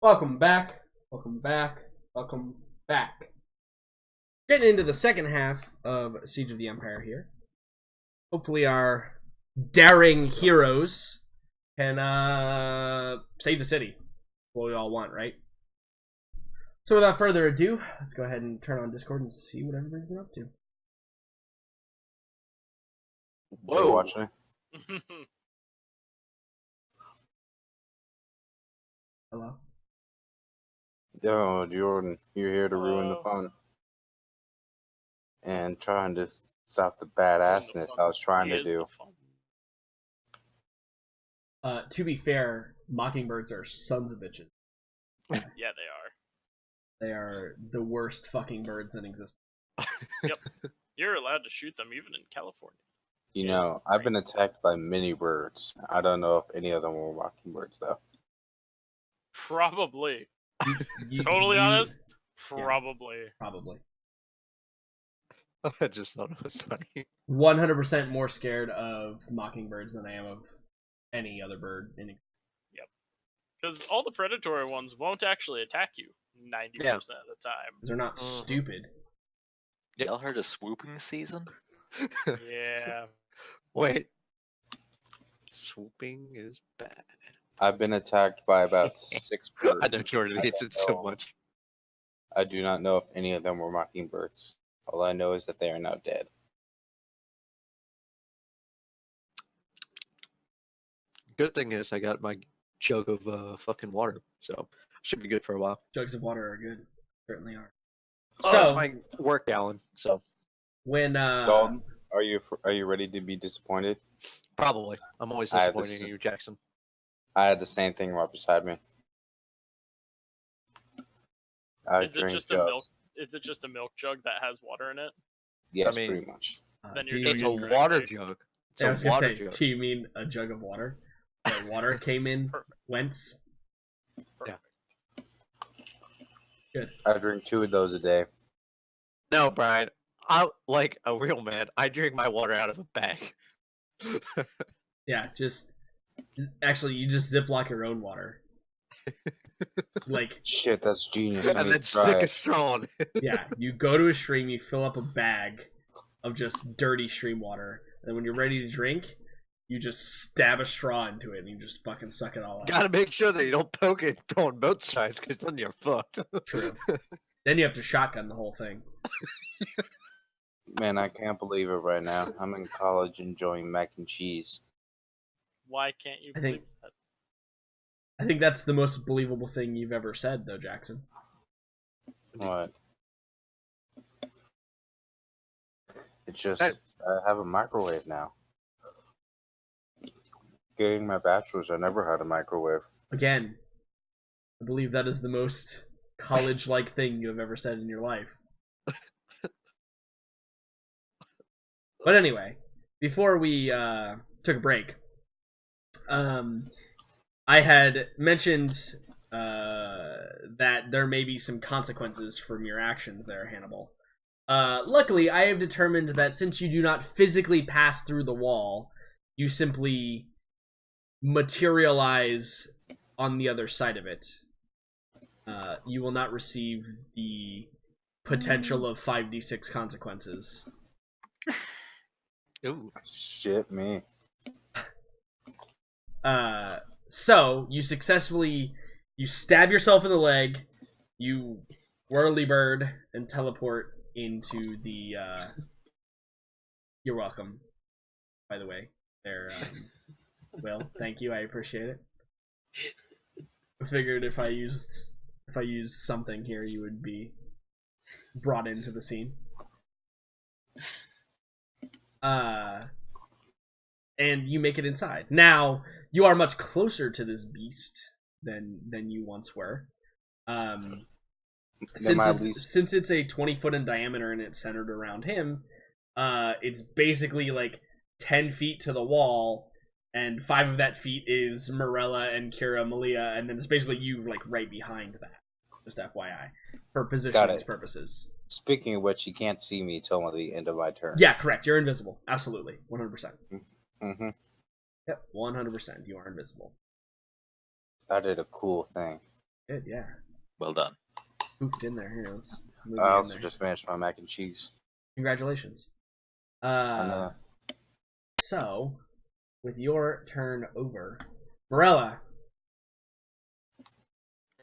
Welcome back. Welcome back. Welcome back. Getting into the second half of Siege of the Empire here. Hopefully our daring heroes can save the city. What we all want, right? So without further ado, let's go ahead and turn on Discord and see what everybody's been up to. Whoa, watching. Hello? Yo, Jordan, you're here to ruin the fun. And trying to stop the badassness I was trying to do. To be fair, mockingbirds are sons of bitches. Yeah, they are. They are the worst fucking birds in existence. Yep. You're allowed to shoot them even in California. You know, I've been attacked by many birds. I don't know if any of them were mockingbirds, though. Probably. You- Totally you- honest? yeah. Probably. Probably. I just thought it was funny. 100% more scared of mockingbirds than I am of any other bird. Because all the predatory ones won't actually attack you 90% of the time. They're not stupid. Y'all heard of swooping season? Yeah. Wait. Swooping is bad. I've been attacked by about 6 birds. I know Jordan hates it so much. I do not know if any of them were mockingbirds. All I know is that they are now dead. Good thing is I got my jug of fucking water, so should be good for a while. Jugs of water are good. Certainly are. Oh, it's So, my work gallon, so when Dalton, are you ready to be disappointed? probably. I'm always I have disappointed this- in you, Jackson. I had the same thing right beside me. I Is it drink just a jugs. milk? Is it just a milk jug that has water in it? Yes, I mean- pretty much. Then do you're you, It's a doing it water correctly. jug. It's yeah, I a was gonna water say, jug. do you mean a jug of water? Where water came in? Perfect. Whence? I drink 2 of those a day. No, Brian. I like a real man. I drink my water out of a bag. Yeah, just actually, you just ziplock your own water. Like, Shit, that's genius. I and need then to try stick a it. straw in it. yeah, you go to a stream, you fill up a bag of just dirty stream water, and when you're ready to drink, you just stab a straw into it and you just fucking suck it all out. Gotta make sure that you don't poke it on both sides, because then you're fucked. True. Then you have to shotgun the whole thing. Man, I can't believe it right now. I'm in college enjoying mac and cheese. Why can't you I believe think- that? I think that's the most believable thing you've ever said, though, Jackson. What? It's just, Hey. I have a microwave now. Getting my bachelor's, I never had a microwave. Again, I believe that is the most college-like thing you have ever said in your life. But anyway, before we took a break, I had mentioned that there may be some consequences from your actions there, Hannibal. Luckily, I have determined that since you do not physically pass through the wall, you simply materialize on the other side of it. You will not receive the potential of 5d6 consequences. Ooh. Shit, me. So you successfully stab yourself in the leg, you whirly bird and teleport into the you're welcome, by the way. There Will, thank you, I appreciate it. I figured if I used something here, you would be brought into the scene. And you make it inside. Now, you are much closer to this beast than you once were. Since it's a 20-foot in diameter and it's centered around him, it's basically like 10 feet to the wall, and 5 of that feet is Morella and Kira Malia, and then it's basically you like right behind that. Just FYI, for positioning purposes. Speaking of which, you can't see me till the end of my turn. Yeah, correct. You're invisible. Absolutely, 100%. Mm-hmm. Yep, 100%. You are invisible. I did a cool thing. Good, yeah. Well done. Poofed in there. Here, let's move I you in also there. just finished my mac and cheese. Congratulations. I know. So, with your turn over, Morella.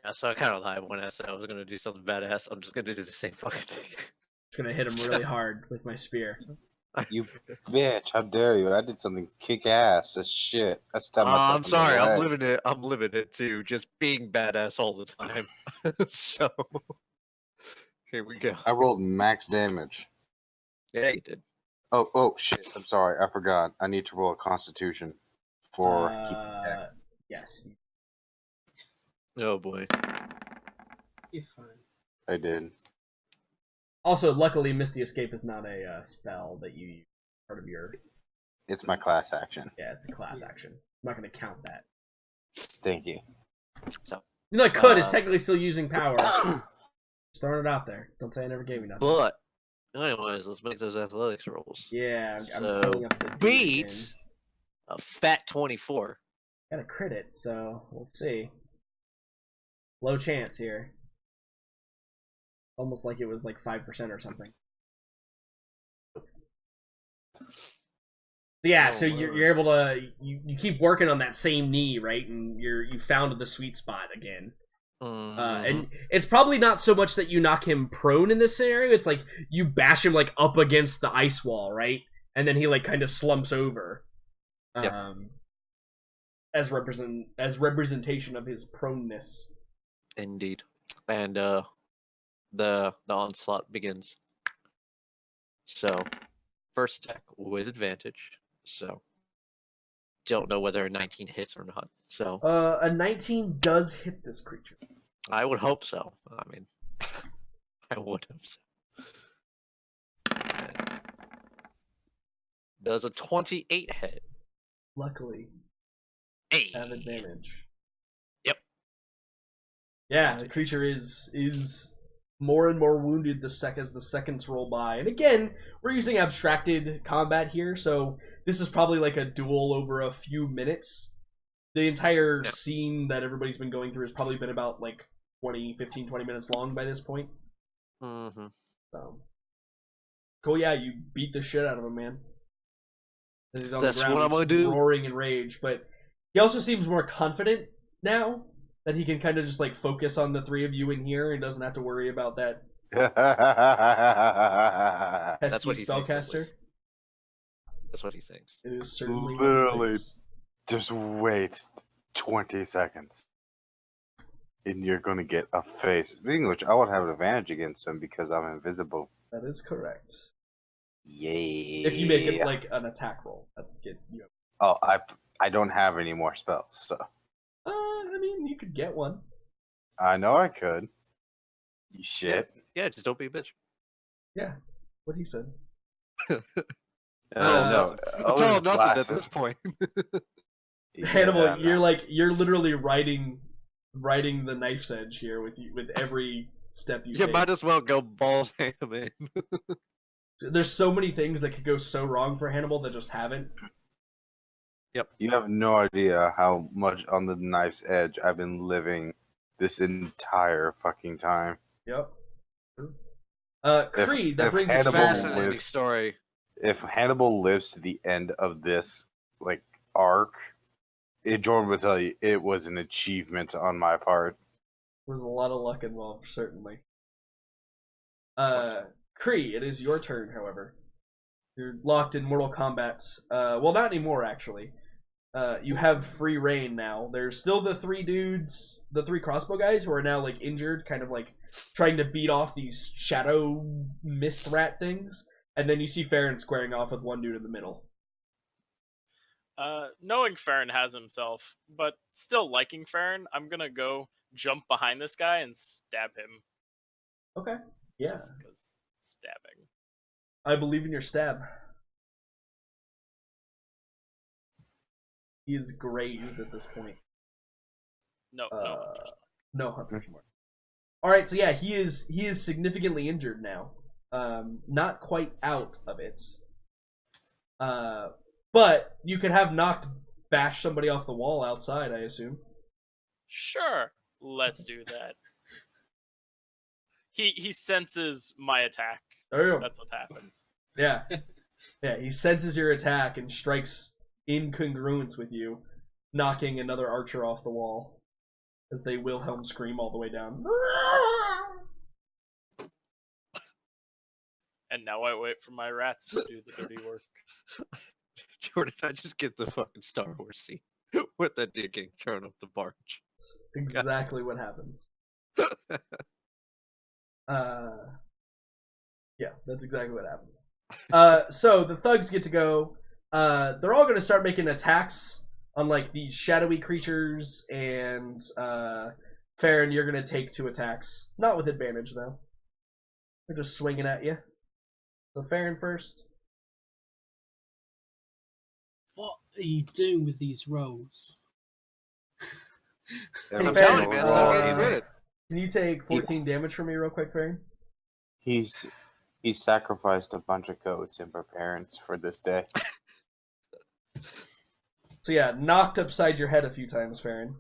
Yeah, so I kind of lied when I said I was gonna do something badass. I'm just gonna do the same fucking thing. Just gonna hit him really hard with my spear. You bitch, how dare you? I did something kick ass as shit. I stabbed myself I'm in the sorry. I'm leg. living it. I'm living it too. Just being badass all the time. So here we go. I rolled max damage. Yeah, you did. Oh shit. I'm sorry. I forgot. I need to roll a constitution for keeping deck. Yes. Oh boy. You're fine. I did. Also, luckily, Misty Escape is not a spell that you use part of your. It's my class action. Yeah, it's a class action. I'm not gonna count that. Thank you. So, You know, I could. It's technically still using power. Just throwing it out there. Don't say I never gave you nothing. but anyways, let's make those athletics rolls. Yeah, I'm So, pulling up the dude again. Beat a fat 24. Got a crit it, so we'll see. Low chance here. Almost like it was like 5% or something. So yeah, so you're able to you keep working on that same knee, right? And you found the sweet spot again. And it's probably not so much that you knock him prone in this scenario. It's like you bash him like up against the ice wall, right? And then he like kind of slumps over. Yep. As representation of his proneness. Indeed. And the onslaught begins. So, first attack with advantage. So, don't know whether a 19 hits or not. So, A 19 does hit this creature. I would hope so. I mean, I would hope so. Does a 28 hit? Luckily, Hey. have advantage. Yep. Yeah, the creature is more and more wounded as the seconds roll by. And again, we're using abstracted combat here, so this is probably like a duel over a few minutes. The entire scene that everybody's been going through has probably been about like 20 minutes long by this point. Mm-hmm. So cool, yeah, you beat the shit out of him, man. As he's on That's the ground, what I'm he's gonna do. roaring in rage, but he also seems more confident now that he can kind of just like focus on the three of you in here and doesn't have to worry about that That's what pesky he thinks, at spellcaster. least. That's what he thinks. It is certainly Literally. nice. Just wait 20 seconds. And you're gonna get a face. Speaking of which, I would have an advantage against him because I'm invisible. That is correct. Yay. If you make it like an attack roll, that'd get you. Oh, I don't have any more spells, so. I mean, you could get one. I know I could. You shit. Yeah, just don't be a bitch. Yeah, what he said. No. I'm telling nothing at this point. Hannibal, Yeah, you're literally riding the knife's edge here with every step you You take. might as well go balls ham in. There's so many things that could go so wrong for Hannibal that just haven't. You have no idea how much on the knife's edge I've been living this entire fucking time. Yep. Creed, that if brings us Hannibal back. Fascinating story. If Hannibal lives to the end of this like arc, Jordan would tell you it was an achievement on my part. There's a lot of luck involved, certainly. Kree, it is your turn, however. You're locked in Mortal Kombat. Well, not anymore, actually. You have free reign now. There's still the three dudes, the three crossbow guys who are now, like, injured, kind of, like, trying to beat off these shadow mist rat things. And then you see Farron squaring off with one dude in the middle. Knowing Farron has himself, but still liking Farron, I'm gonna go jump behind this guy and stab him. Okay. Yeah. Just 'cause stabbing. I believe in your stab. He is grazed at this point. No, No Hunter's Mark. Alright, so yeah, he is significantly injured now. Not quite out of it. But you could have knocked bash somebody off the wall outside, I assume. Sure. Let's do that. He senses my attack. There you go. That's what happens. Yeah. Yeah, he senses your attack and strikes in congruence with you, knocking another archer off the wall as they Wilhelm scream all the way down. And now I wait for my rats to do the dirty work. Jordan, I just get the fucking Star Wars scene with that dude getting thrown off the barge. Exactly what happens. Yeah, that's exactly what happens. So the thugs get to go. They're all going to start making attacks on like these shadowy creatures, and Farron, you're going to take 2 attacks. Not with advantage though. They're just swinging at you. So Farron first. What are you doing with these rolls? I'm Farron, telling you, man, stop getting roll. credit. Can you take 14 damage from me real quick, Farron? He's sacrificed a bunch of goats in preparedness for this day. So yeah, knocked upside your head a few times, Farron.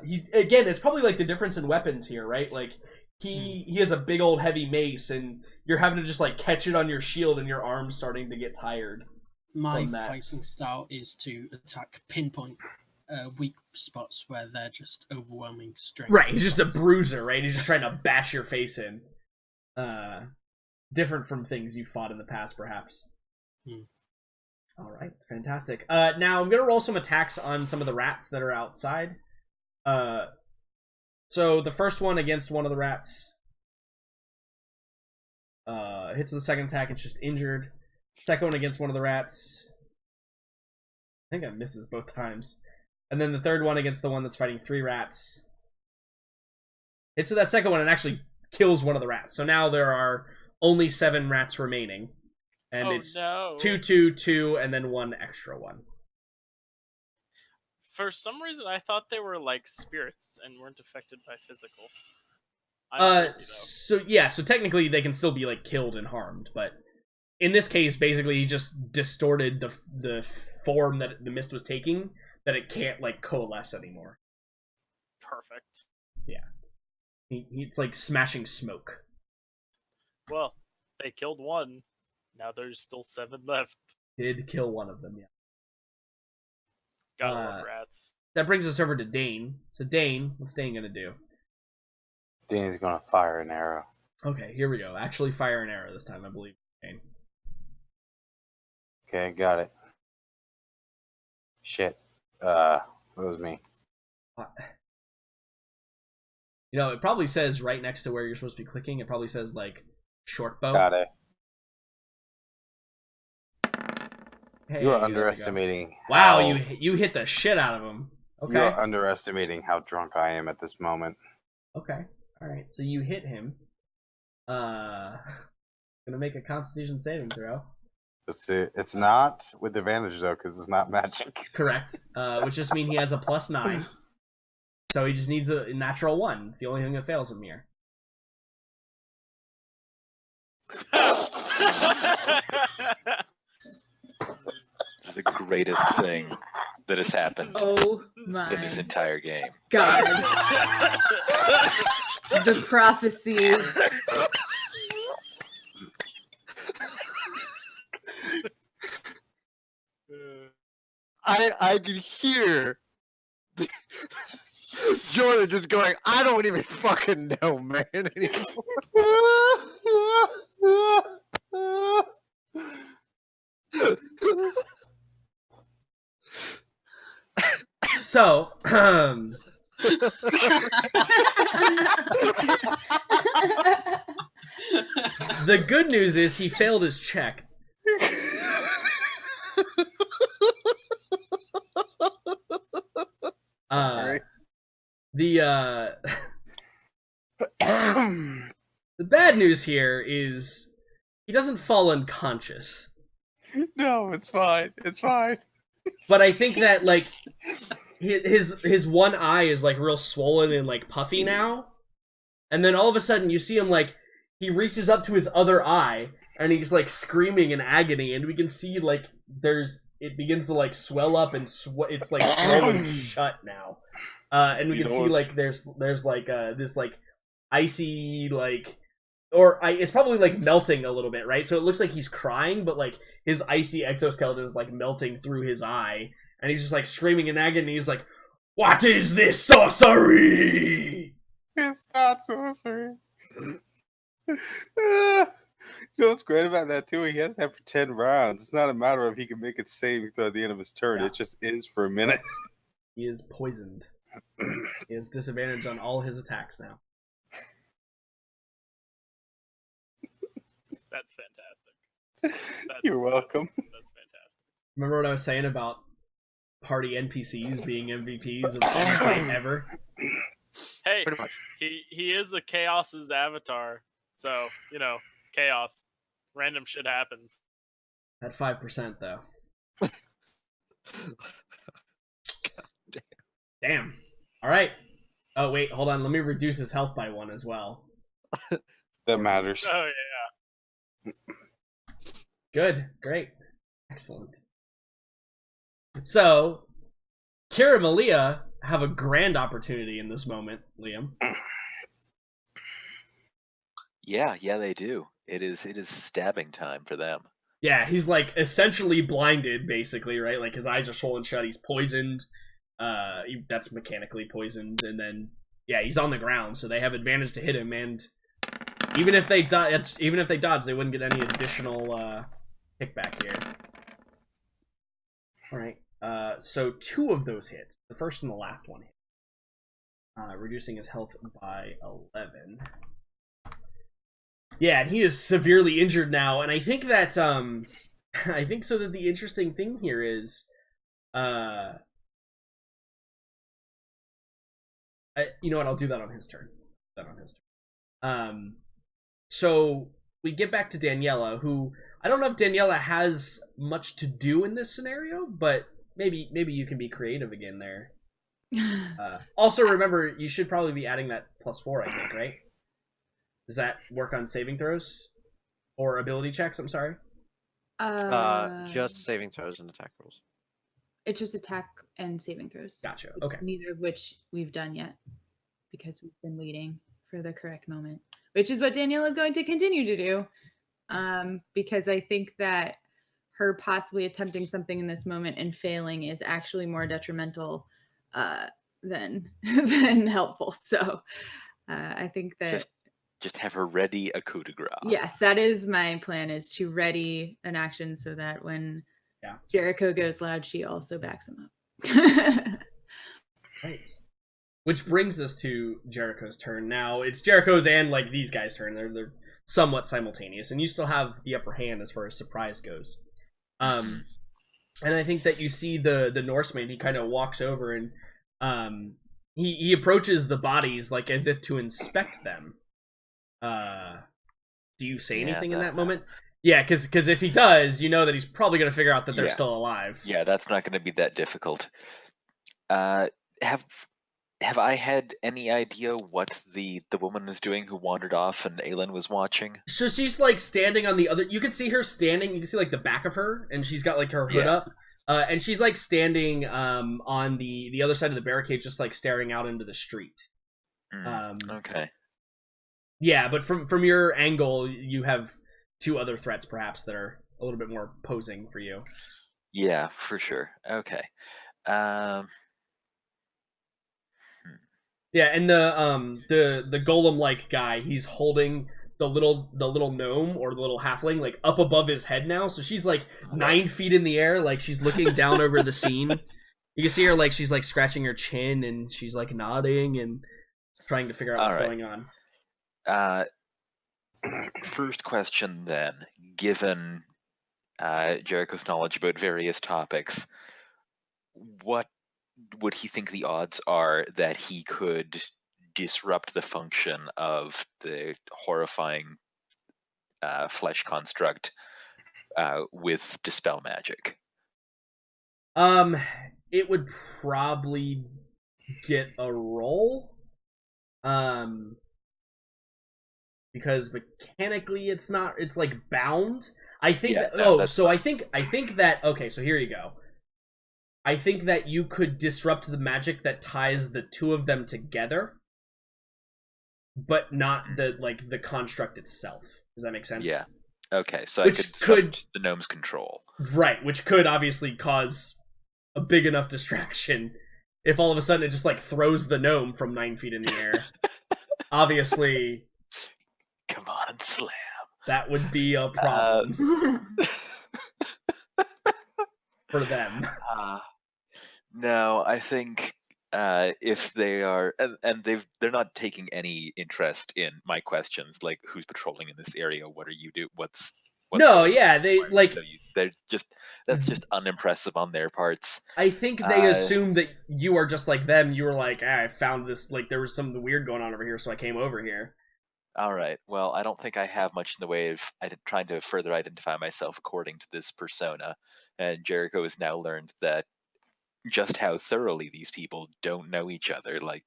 He's again, it's probably like the difference in weapons here, right? Like he has a big old heavy mace, and you're having to just like catch it on your shield, and your arm's starting to get tired. My From that. fighting style is to attack pinpoint weak spots where they're just overwhelming strength. Right, he's just a bruiser, right? He's just trying to bash your face in. Different from things you fought in the past, perhaps. All right, fantastic. Now I'm gonna roll some attacks on some of the rats that are outside. So the first one against one of the rats hits the second attack. It's just injured. Second one against one of the rats, I think it misses both times. And then the third one against the one that's fighting 3 rats hits with that second one and actually kills one of the rats. So now there are only 7 rats remaining. And it's no. 2, 2, 2, and then 1 extra one. For some reason, I thought they were like spirits and weren't affected by physical. I'm crazy, So technically they can still be like killed and harmed, but in this case, basically he just distorted the form that the mist was taking, that it can't like coalesce anymore. Perfect. Yeah, it's like smashing smoke. Well, they killed 1. Now there's still 7 left. Did kill one of them, yeah. Gotta love rats. That brings us over to Dane. So Dane, what's Dane gonna do? Dane's gonna fire an arrow. Okay, here we go. Actually fire an arrow this time, I believe. Dane. Okay, got it. Shit. That was me. What? You know, it probably says right next to where you're supposed to be clicking, it probably says like short bow. Got it. Hey, You are there we go. underestimating. Wow, how, you hit the shit out of him. Okay. You are underestimating how drunk I am at this moment. Okay. All right. So you hit him. Gonna make a Constitution saving throw. Let's see. It's not with advantage though, because it's not magic. Correct. Which just means he has a +9. So he just needs a natural 1. It's the only thing that fails him here. The greatest thing that has happened Oh in my this entire game. god. The prophecies. I could hear Jordan just going, I don't even fucking know, man, anymore. So, the good news is he failed his check. Sorry. The bad news here is he doesn't fall unconscious. No, it's fine. It's fine. But I think that like his one eye is like real swollen and like puffy now. And then all of a sudden you see him like he reaches up to his other eye and he's like screaming in agony, and we can see like it begins to like swell up and it's like swollen shut now. And we You can know see what's- like there's like this like icy like, or it's probably like melting a little bit, right? So it looks like he's crying, but like his icy exoskeleton is like melting through his eye, and he's just like screaming in agony. He's like, "What is this sorcery?" It's not sorcery. You know what's great about that too? He has that for 10 rounds. It's not a matter of he can make it saving throw at the end of his turn. Yeah. It just is for a minute. He is poisoned. He has disadvantage on all his attacks now. That's fantastic. You're welcome. That's fantastic. Remember what I was saying about party NPCs being MVPs of any fight ever? Hey, Pretty much. he is a chaos's avatar, so chaos. Random shit happens. At 5% though. Damn. All right. Oh wait, hold on. Let me reduce his health by 1 as well. That matters. Oh yeah. Good. Great. Excellent. So, Kira and Malia have a grand opportunity in this moment, Liam. Yeah, they do. It is stabbing time for them. Yeah, he's like essentially blinded, basically, right? Like his eyes are swollen shut. He's poisoned. That's mechanically poisoned, and then yeah, he's on the ground, so they have advantage to hit him. And even if they dodge, they wouldn't get any additional kickback here. All right. So 2 of those hits, the first and the last one, hit, reducing his health by 11. Yeah, and he is severely injured now, and I think that I think so that the interesting thing here is you know what, I'll do that on his turn. So we get back to Daniela, who I don't know if Daniela has much to do in this scenario, but maybe you can be creative again there. Also, remember, you should probably be adding that +4, I think, right? Does that work on saving throws? Or ability checks, I'm sorry? Just saving throws and attack rolls. It's just attack and saving throws. Gotcha, okay. Neither of which we've done yet, because we've been waiting for the correct moment, which is what Danielle is going to continue to do. Because I think that her possibly attempting something in this moment and failing is actually more detrimental than helpful. So I think that Just have her ready a coup de grace. yes, that is my plan, is to ready an action so that when Yeah. Jericho goes loud, she also backs him up. Right. Which brings us to Jericho's turn. Now, it's Jericho's and, like, these guys' turn. They're somewhat simultaneous, and you still have the upper hand as far as surprise goes. And I think that you see the Norseman, he kind of walks over and he approaches the bodies, like, as if to inspect them. Do you say anything in that moment? Yeah, because if he does, you know that he's probably going to figure out that they're still alive. Yeah, that's not going to be that difficult. Have I had any idea what the woman is doing who wandered off and Aelin was watching? So she's like standing on the other. You can see her standing. You can see like the back of her, and she's got like her hood up, and she's like standing on the other side of the barricade, just like staring out into the street. Okay. Yeah, but from your angle, you have 2 other threats perhaps that are a little bit more posing for you. Yeah, for sure. Okay. Yeah, and the golem like guy, he's holding the little gnome or the little halfling like up above his head now, so she's like 9 feet in the air, like she's looking down over the scene. You can see her like she's like scratching her chin and she's like nodding and trying to figure out what's going on. First question then, given Jericho's knowledge about various topics, what would he think the odds are that he could disrupt the function of the horrifying flesh construct with dispel magic? It would probably get a roll. Because mechanically it's like bound. I think I think that okay, so here you go. I think that you could disrupt the magic that ties the two of them together, but not the construct itself. Does that make sense? Yeah. Okay, so Which I could could- disrupt the gnome's control. Right, which could obviously cause a big enough distraction if all of a sudden it just like throws the gnome from 9 feet in the air. Obviously, Come on, slam. that would be a problem for them. No, I think if they are, and they're not taking any interest in my questions, like who's patrolling in this area, what are you do, what's No, going yeah, on, they where- like. so that's just unimpressive on their parts. I think they Uh, assume that you are just like them. You were like, I found this, like, there was something weird going on over here, so I came over here. All right. Well, I don't think I have much in the way of trying to further identify myself according to this persona. And Jericho has now learned that just how thoroughly these people don't know each other. Like,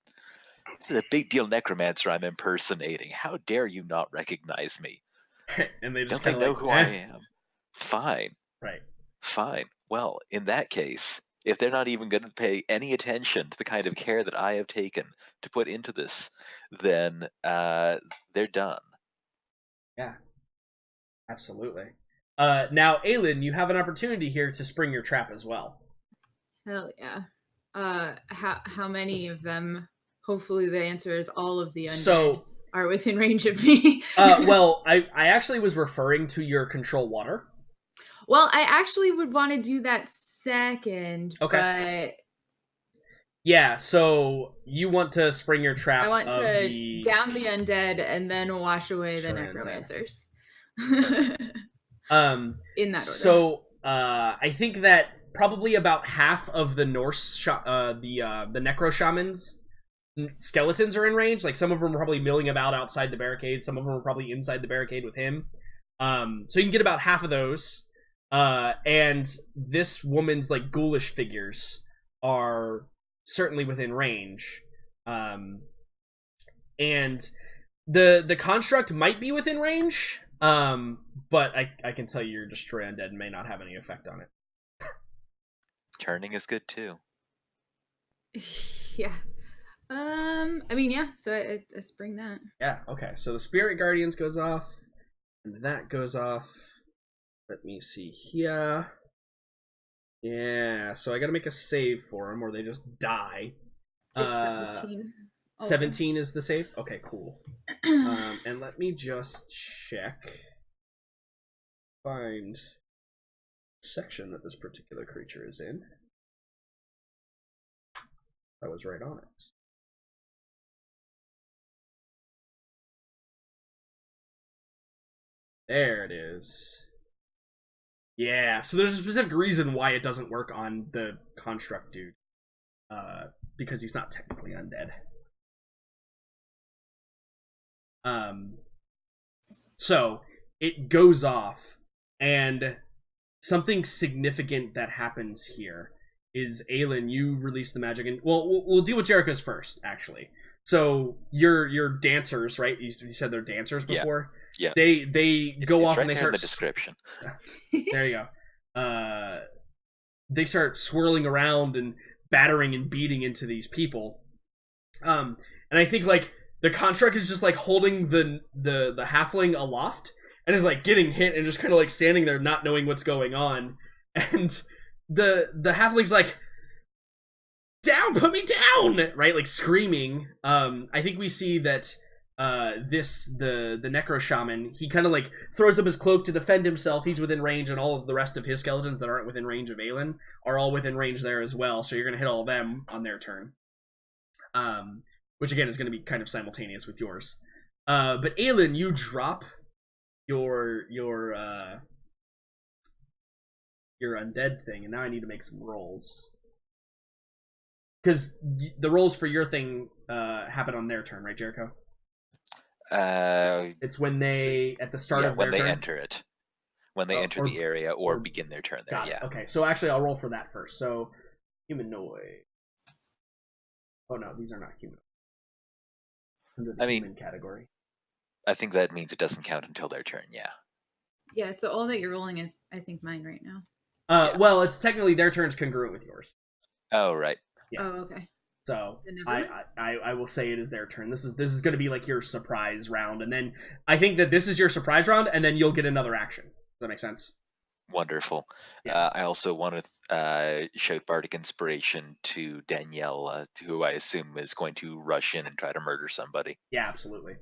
this is a big deal necromancer I'm impersonating. How dare you not recognize me? And they just Don't they kind of know like, who I am? Fine. Right. Fine. Well, in that case, if they're not even going to pay any attention to the kind of care that I have taken to put into this, then they're done. Yeah. Absolutely. Now, Aelin, you have an opportunity here to spring your trap as well. Hell yeah. How many of them? Hopefully, the answer is all of the undead So, are within range of me. well, I actually was referring to your control water. Well, I actually would want to do that second, Okay. Yeah, so you want to spring your but trap I want of to the... down the undead and then wash away the Sure, undead. necromancers. In that order. So, I think that probably about half of the Norse, the Necro Shamans skeletons are in range. Like, some of them are probably milling about outside the barricade. Some of them are probably inside the barricade with him. So you can get about half of those. And this woman's, like, ghoulish figures are certainly within range. And the construct might be within range. But I can tell you your Destroy Undead may not have any effect on it. Turning is good too. Yeah. I mean, yeah. So I spring that. Yeah, okay. So the Spirit Guardians goes off, and that goes off. Let me see here. Yeah, so I gotta make a save for them, or they just die. It's 17. Also. 17 is the save? Okay, cool. And let me just check. Find section that this particular creature is in. I was right on it. There it is. Yeah, so there's a specific reason why it doesn't work on the construct dude. Because he's not technically undead. So it goes off, and something significant that happens here is Aelin, you release the magic, and we'll deal with Jericho's first, actually. So your dancers, right? You said they're dancers before. Yeah. They go It's off right and they there start in the description. There you go. They start swirling around and battering and beating into these people. And I think like the construct is just like holding the halfling aloft and is like getting hit and just kind of like standing there not knowing what's going on. And the halfling's like, down, put me down, right? Like screaming. I think we see that the Necro Shaman, he kind of like throws up his cloak to defend himself. He's within range, and all of the rest of his skeletons that aren't within range of Aelin are all within range there as well. So you're gonna hit all of them on their turn. Which again is gonna be kind of simultaneous with yours. But Aelin, you drop your undead thing, and now I need to make some rolls. Because the rolls for your thing happen on their turn, right, Jericho? It's when they at the start of their when they turn? enter it, when they enter the area or begin their turn there. Got it. Yeah. Okay, so actually, I'll roll for that first. So, humanoid. Oh no, these are not human. Under the human category. I think that means it doesn't count until their turn. Yeah. Yeah. So all that you're rolling is, I think, mine right now. Well, it's technically their turn's congruent with yours. Oh, right. Yeah. Oh, okay. So Then never mind. I will say it is their turn. This is going to be like your surprise round, and then I think that this is your surprise round, and then you'll get another action. Does that make sense? Wonderful. Yeah. I also want to shout Bardic Inspiration to Danielle, who I assume is going to rush in and try to murder somebody. Yeah, absolutely.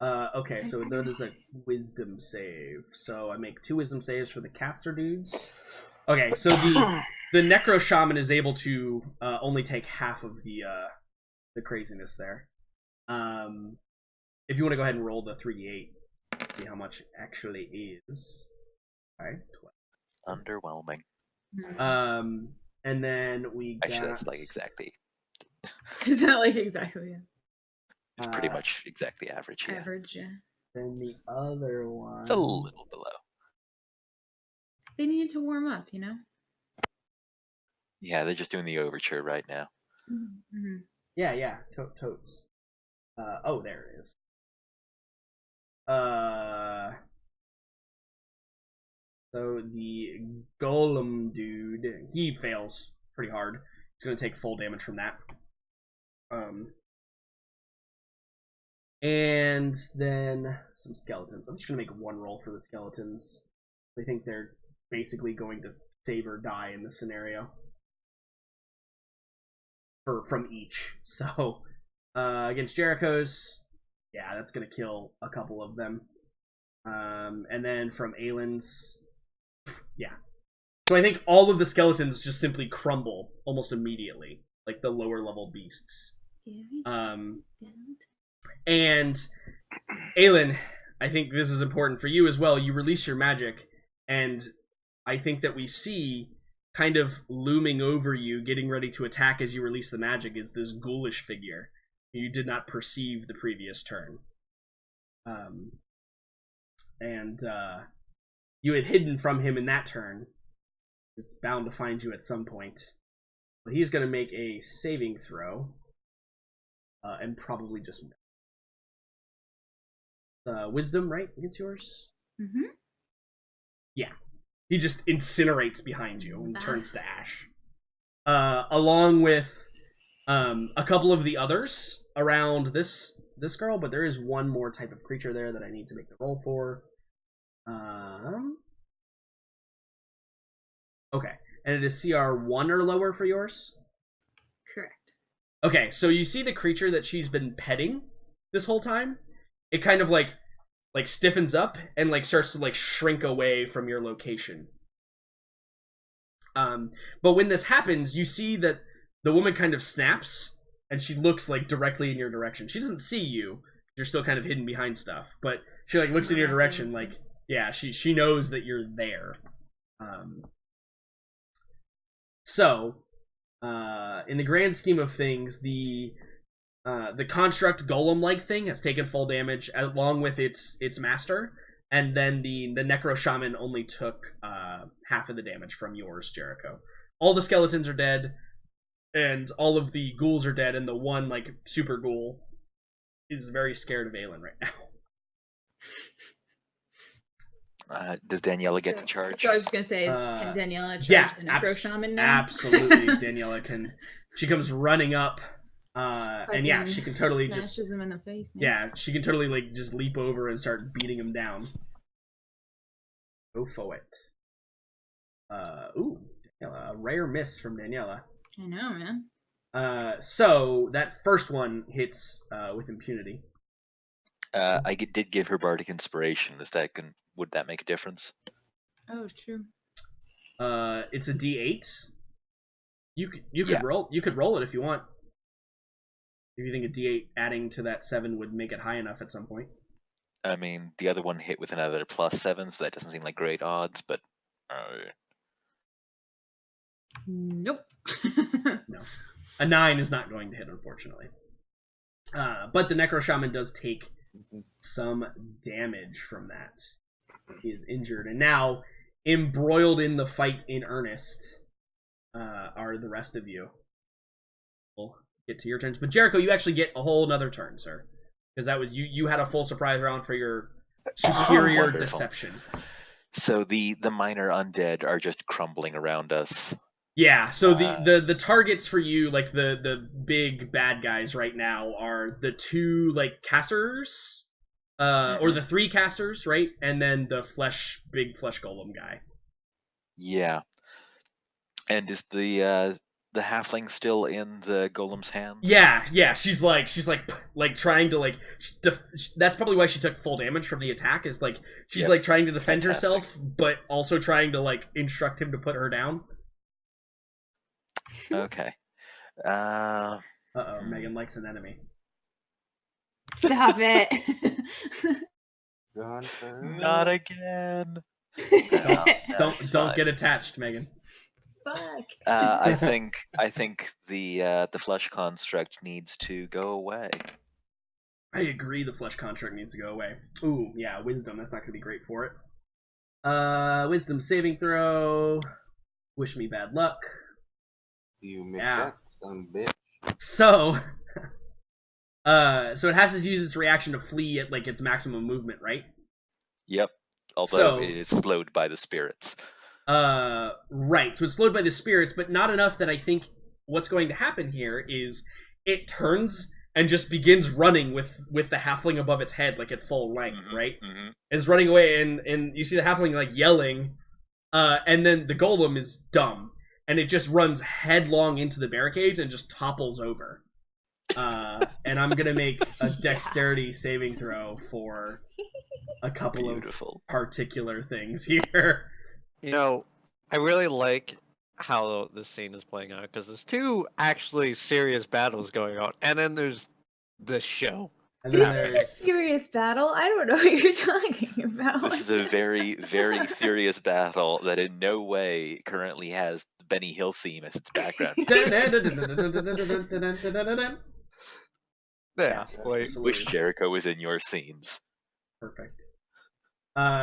Okay, so that is a wisdom save. So I make 2 wisdom saves for the caster dudes. Okay, so the Necro Shaman is able to only take half of the craziness there. If you want to go ahead and roll the 3d8, see how much it actually is. Alright, 12. Underwhelming. And then we got... Actually, that's like exactly. Is that like exactly It's pretty much exactly average. Yeah. average? Yeah. Then the other one... It's a little below. They needed to warm up, you know. Yeah, they're just doing the overture right now. Mm-hmm. Yeah, totes. Oh, there it is. So the golem dude, he fails pretty hard. He's gonna take full damage from that. And then some skeletons. I'm just gonna make 1 roll for the skeletons. I think they're basically going to save or die in this scenario. From each. So against Jericho's, yeah, that's gonna kill a couple of them. And then from Aylin's, yeah. So I think all of the skeletons just simply crumble almost immediately, like the lower level beasts. And Aylin, I think this is important for you as well. You release your magic, and I think that we see kind of looming over you, getting ready to attack as you release the magic, is this ghoulish figure you did not perceive the previous turn. And you had hidden from him in that turn. He's bound to find you at some point. But he's going to make a saving throw. And probably just... wisdom, right? Against yours? Mm-hmm. Yeah. He just incinerates behind you and turns to ash. Along with a couple of the others around this girl, but there is one more type of creature there that I need to make the roll for. Okay, and it is CR 1 or lower for yours? Correct. Okay, so you see the creature that she's been petting this whole time? It kind of like stiffens up and like starts to like shrink away from your location. But when this happens, you see that the woman kind of snaps and she looks like directly in your direction. She doesn't see you. You're still kind of hidden behind stuff, but she like looks in your direction like, yeah, she knows that you're there. So in the grand scheme of things, the construct golem-like thing has taken full damage along with its master, and then the Necro Shaman only took half of the damage from yours, Jericho. All the skeletons are dead, and all of the ghouls are dead, and the one like super ghoul is very scared of Aylin right now. Does Daniela get to charge? So I was just gonna say, can Daniela charge the Necro Shaman now? Absolutely, Daniela can. She comes running up, and yeah, she can totally smashes him in the face. Man. Yeah, she can totally like just leap over and start beating him down. Go for it. Ooh, Daniela, a rare miss from Daniela. I know, man. So that first one hits with impunity. I did give her Bardic Inspiration. Would that make a difference? Oh, true. It's a D8. You could roll. You could roll it if you want. If you think a D8 adding to that 7 would make it high enough at some point. I mean, the other one hit with another +7, so that doesn't seem like great odds, but... Nope. No. A 9 is not going to hit, unfortunately. But the Necro Shaman does take some damage from that. He is injured. And now, embroiled in the fight in earnest, are the rest of you. We'll get to your turns. But Jericho, you actually get a whole another turn, sir. Because that was you had a full surprise round for your superior deception. So the minor undead are just crumbling around us. Yeah, so the targets for you, like the big bad guys right now, are the 2 like casters, or the 3 casters, right, and then the big flesh golem guy. Yeah. And is the halfling still in the golem's hands? Yeah, she's like trying to that's probably why she took full damage from the attack, is like she's Yep. like trying to defend Fantastic. herself, but also trying to like instruct him to put her down. Okay. Megan likes an enemy. Stop it. Not again. No, it's Don't fine. get attached, Megan. Fuck. I think the flesh construct needs to go away. I agree. The flesh construct needs to go away. Ooh, yeah, wisdom. That's not going to be great for it. Wisdom saving throw. Wish me bad luck. You make Yeah. that son of a bitch. So, so it has to use its reaction to flee at like its maximum movement, right? Yep. Although So- it is slowed by the spirits. Right. So it's slowed by the spirits, but not enough that I think what's going to happen here is it turns and just begins running with the halfling above its head, like at full length, right? Mm-hmm. It's running away, and you see the halfling like yelling, and then the golem is dumb, and it just runs headlong into the barricades and just topples over. And I'm gonna make a dexterity saving throw for a couple Beautiful. of particular things here. You know, I really like how this scene is playing out because there's 2 actually serious battles going on, and then there's the show. And then This is a there's serious battle. I don't know what you're talking about. This is a very, very serious battle that in no way currently has the Benny Hill theme as its background. Yeah, like Wish Jericho was in your scenes. Perfect.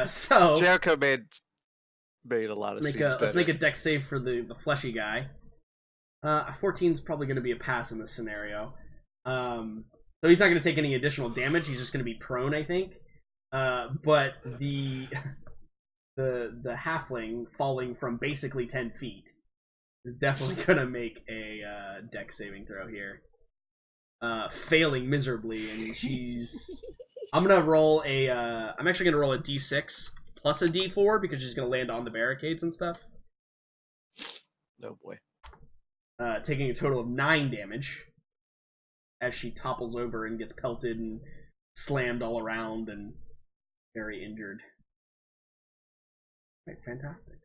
So Jericho made a lot of let's scenes make a better. dex save for the fleshy guy. 14 is probably going to be a pass in this scenario. So he's not going to take any additional damage. He's just going to be prone, I think. But the halfling falling from basically 10 feet is definitely going to make a dex saving throw here. Failing miserably, and she's. I'm gonna roll a. I'm actually gonna roll a d6 plus a d4 because she's gonna land on the barricades and stuff. Oh boy. Taking a total of 9 damage as she topples over and gets pelted and slammed all around and very injured. Right, fantastic.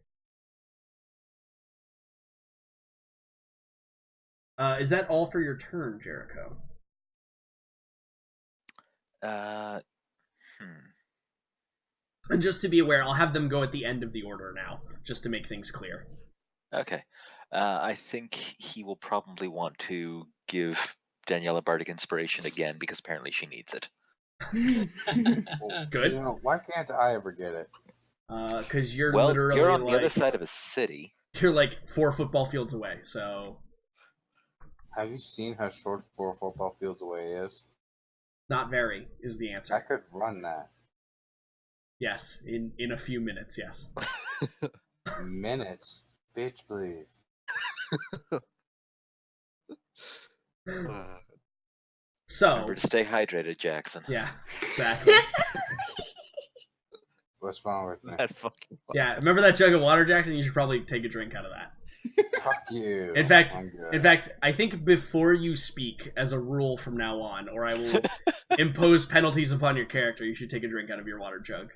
Is that all for your turn, Jericho? And just to be aware, I'll have them go at the end of the order now, just to make things clear. Okay. I think he will probably want to give Daniela Bardic inspiration again because apparently she needs it. Well, Good. You know, why can't I ever get it? Because you're Well, literally you're on like, the other side of a city. You're like 4 football fields away, so Have you seen how short 4 football fields away is? not very is the I answer. could run that. Yes, in a few minutes, yes. Minutes. Bitch, please. So Remember to stay hydrated, Jackson. yeah, exactly. What's wrong with me? That fucking. Yeah, remember that jug of water, Jackson? You should probably take a drink out of that. Fuck you. In fact, I'm good. I think before you speak, as a rule from now on, or I will impose penalties upon your character, you should take a drink out of your water jug.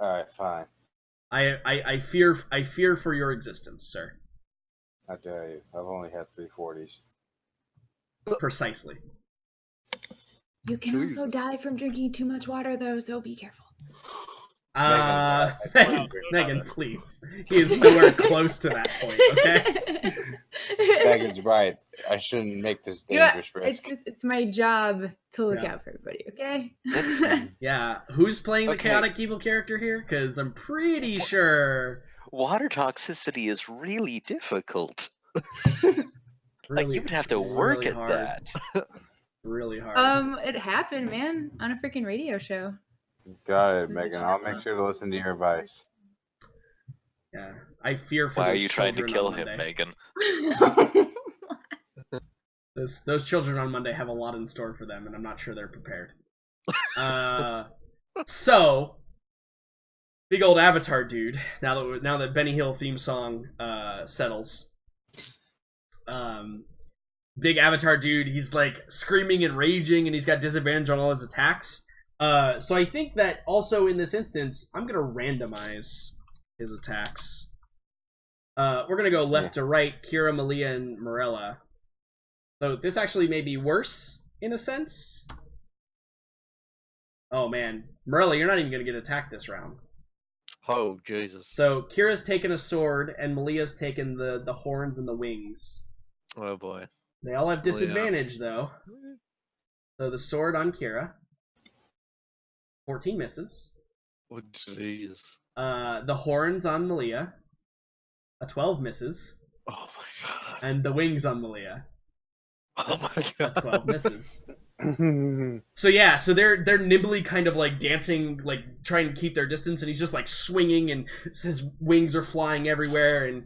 Alright, fine. I fear for your existence, sir. I dare you. I've only had 340s. Precisely. You can also die from drinking too much water, though, so be careful. Megan, Wow, Megan, so please. He is nowhere close to that point, okay? Megan's right. I shouldn't make this You know what? dangerous risk. It's my job to look Yeah. out for everybody, okay? Yeah, who's playing the Okay. chaotic evil character here? Because I'm pretty sure. Water toxicity is really difficult. Really, Like you would have to it's work really at hard, that. Really hard. It happened, man, on a freaking radio show. Got it, Megan. I'll make sure to listen to your advice. Yeah, I fear for Why are those you trying to children kill on him, Monday. Megan? Those children on Monday have a lot in store for them, and I'm not sure they're prepared. So big old Avatar dude. Now that Benny Hill theme song settles, big Avatar dude. He's like screaming and raging, and he's got disadvantage on all his attacks. So I think that also in this instance, I'm gonna randomize his attacks. We're gonna go left to right, Kira, Malia, and Morella. So this actually may be worse in a sense. Oh man, Morella, you're not even gonna get attacked this round. Oh, Jesus. So Kira's taken a sword, and Malia's taken the horns and the wings. Oh, boy. They all have disadvantage though. So the sword on Kira, 14 misses. Oh, jeez. The horns on Malia, a 12 misses, Oh, my God. and the wings on Malia, Oh, my a God. 12 misses. So yeah, so they're nimbly kind of like dancing, like trying to keep their distance, and he's just like swinging, and his wings are flying everywhere. And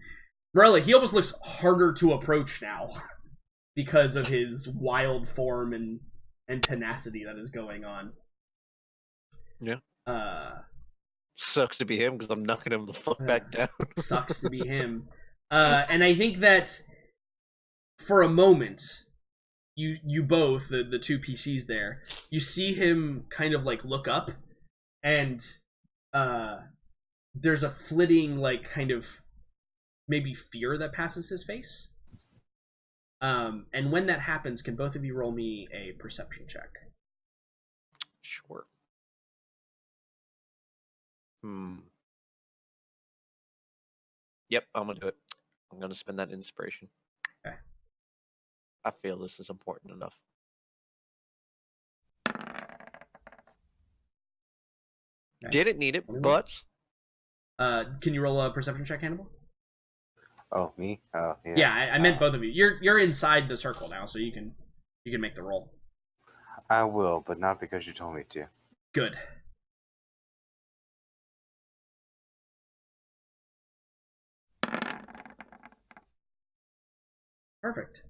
Morella, he almost looks harder to approach now because of his wild form and tenacity that is going on. Yeah. Uh, Sucks to be him because I'm knocking him the fuck back down. Sucks to be him. And I think that for a moment, you both, the two PCs there, you see him kind of like look up, and there's a flitting like kind of maybe fear that passes his face. And when that happens, can both of you roll me a perception check? Sure. Yep, I'm gonna do it. I'm gonna spend that inspiration. Okay. I feel this is important enough. Okay. Didn't need it, 21. but Can you roll a perception check, Hannibal? Oh, me? Oh, yeah. Yeah, I meant both of you. You're inside the circle now, so you can make the roll. I will, but not because you told me to. Good. Perfect.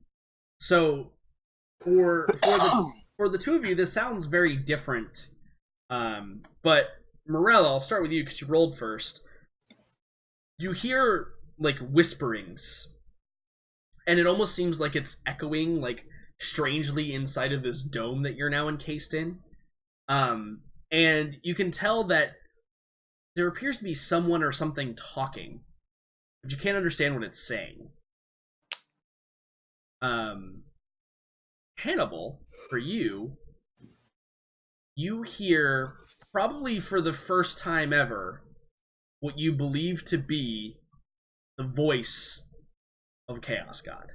So for the two of you, this sounds very different. But Morella, I'll start with you because you rolled first. You hear like whisperings, and it almost seems like it's echoing like strangely inside of this dome that you're now encased in. And you can tell that there appears to be someone or something talking, but you can't understand what it's saying. Hannibal, for you hear, probably for the first time ever, what you believe to be the voice of Chaos God.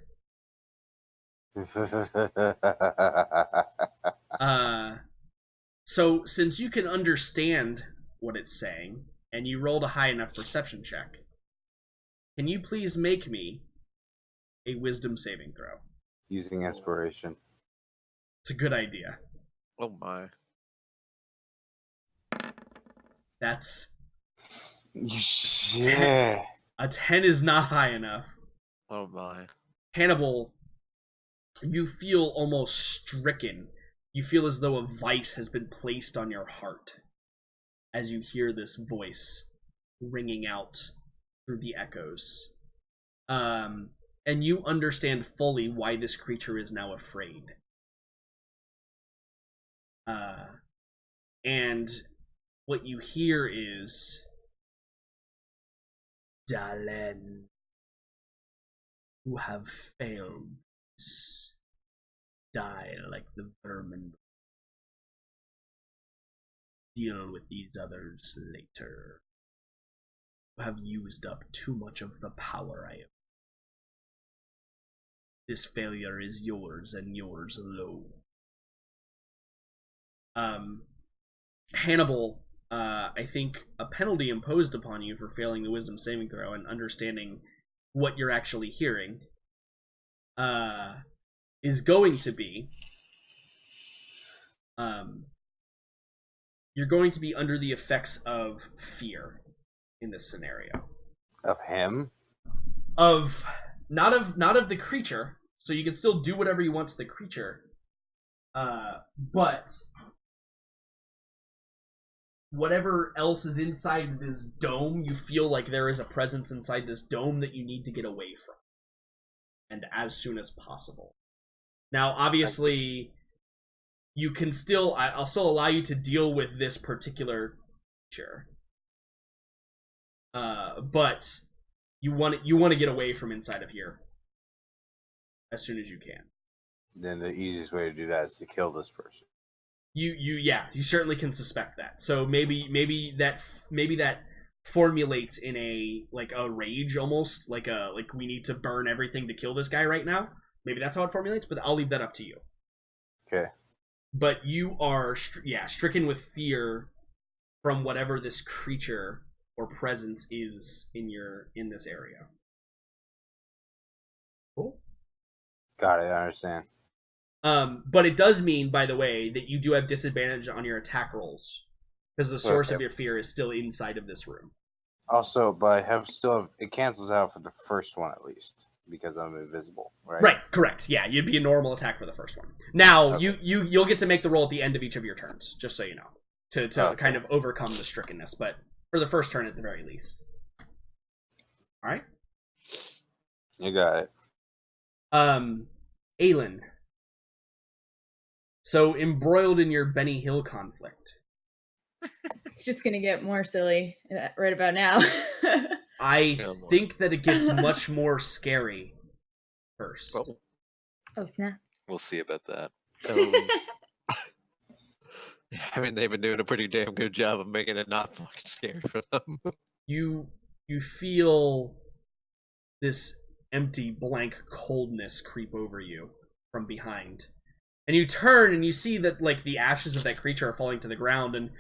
So since you can understand what it's saying, and you rolled a high enough perception check, can you please make me a wisdom saving throw? Using inspiration. It's a good idea. oh my. That's Yeah. a 10 is not high enough. Oh my. Hannibal, you feel almost stricken. You feel as though a vice has been placed on your heart as you hear this voice ringing out through the echoes. And you understand fully why this creature is now afraid. And what you hear is, Dalen, you have failed. Die like the vermin. Deal with these others later. You have used up too much of the power I have. This failure is yours and yours alone. Hannibal, I think a penalty imposed upon you for failing the wisdom saving throw and understanding what you're actually hearing is going to be you're going to be under the effects of fear in this scenario. Of him? Of not of the creature. So you can still do whatever you want to the creature. But whatever else is inside this dome, you feel like there is a presence inside this dome that you need to get away from. And as soon as possible. Now, obviously, you can still... I'll still allow you to deal with this particular creature. But you want to get away from inside of here as soon as you can. Then the easiest way to do that is to kill this person. You certainly can suspect that. So maybe that formulates in a rage almost, like we need to burn everything to kill this guy right now. Maybe that's how it formulates, but I'll leave that up to you. Okay. But you are stricken with fear from whatever this creature or presence is in this area. Cool. Got it, I understand. But it does mean, by the way, that you do have disadvantage on your attack rolls because the source of your fear is still inside of this room. Also, but it cancels out for the first one at least because I'm invisible, right? Right, correct. Yeah, you'd be a normal attack for the first one. Now, Okay. you'll get to make the roll at the end of each of your turns, just so you know, to Okay. kind of overcome the strickenness, but for the first turn at the very least. All right. You got it. Aelin. So, embroiled in your Benny Hill conflict, It's just gonna get more silly right about now. I Oh, boy. think that it gets much more scary first. Oh. Oh snap! We'll see about that. I mean, they've been doing a pretty damn good job of making it not fucking scary for them. You feel this empty, blank coldness creep over you from behind. And you turn and you see that the ashes of that creature are falling to the ground, and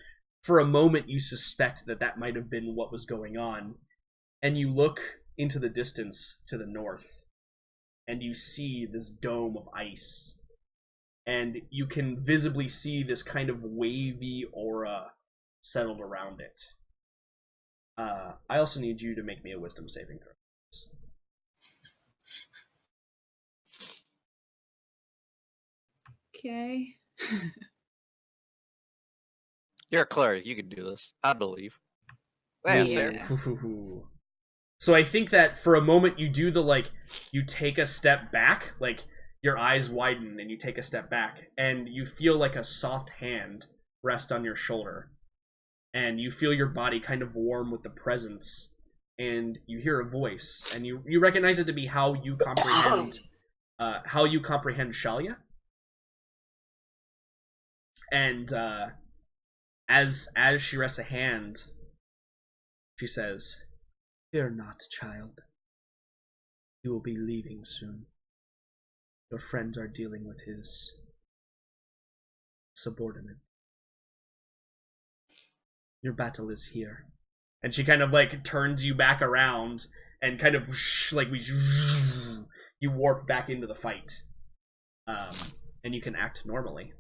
for a moment you suspect that might have been what was going on. And you look into the distance to the north, and you see this dome of ice. And you can visibly see this kind of wavy aura settled around it. I also need you to make me a wisdom saving throw. Okay. You're a cleric. You can do this. I believe. Yeah. There. So I think that for a moment you do you take a step back, your eyes widen and you take a step back, and you feel like a soft hand rest on your shoulder. And you feel your body kind of warm with the presence, and you hear a voice, and you recognize it to be how you comprehend Shalia. And as she rests a hand, she says, "Fear not, child. You will be leaving soon. Your friends are dealing with his subordinate. Your battle is here." And she kind of turns you back around and kind of you warp back into the fight. And you can act normally.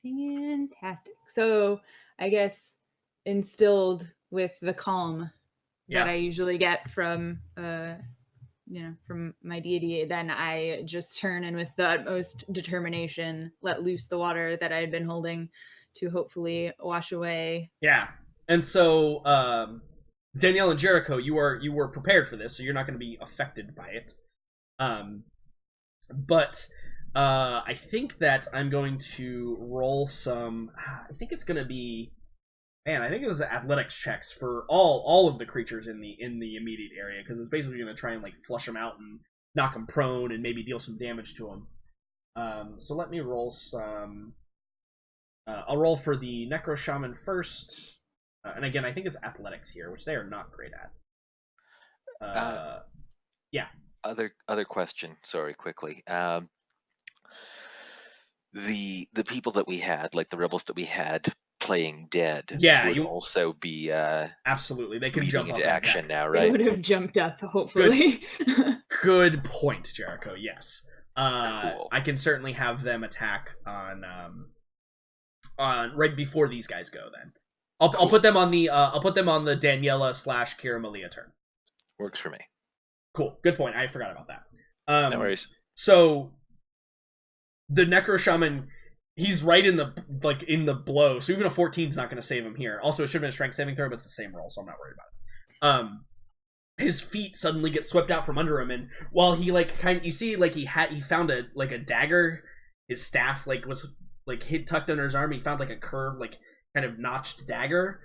Fantastic. So I guess instilled with the calm Yeah. that I usually get from from my deity, then I just turn and with the utmost determination let loose the water that I had been holding to hopefully wash away. Yeah. And so Danielle and Jericho, you were prepared for this, so you're not going to be affected by it. But I think that I'm going to roll some. I think it's going to be. Man, I think this is athletics checks for all of the creatures in the immediate area, because it's basically going to try and flush them out and knock them prone and maybe deal some damage to them. So let me roll some. I'll roll for the Necro Shaman first, and again I think it's athletics here, which they are not great at. Yeah. Other question. Sorry, quickly. The people that we had, the rebels that we had playing dead, Yeah, would you- also be Absolutely, they can leading jump up into and action attack. now, They right? would have jumped up, hopefully. Good point, Jericho. Yes. Cool. I can certainly have them attack on right before these guys go. Then I'll put them on the Daniela / Kira Malia turn. Works for me. Cool. Good point. I forgot about that. No worries. So the Necro Shaman, he's right in the blow. So even a 14 is not going to save him here. Also, it should have been a strength saving throw, but it's the same roll, so I'm not worried about it. His feet suddenly get swept out from under him, and while he you see he found a dagger. His staff was tucked under his arm. He found a curved kind of notched dagger.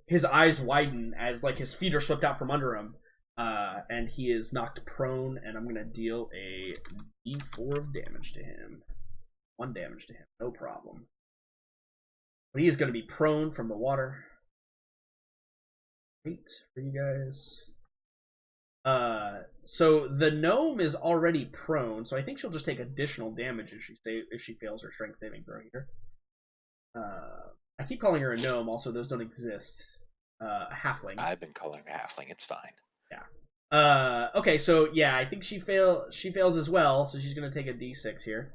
His eyes widen as his feet are swept out from under him, and he is knocked prone. And I'm gonna deal a d4 of damage to him. 1 damage to him, no problem. But he is gonna be prone from the water. Wait for you guys. So the gnome is already prone, so I think she'll just take additional damage if she fails her strength saving throw here. I keep calling her a gnome. Also, those don't exist. A halfling. I've been calling her a halfling. It's fine. Yeah. Okay, so yeah, I think she fails as well, so she's gonna take a d6 here.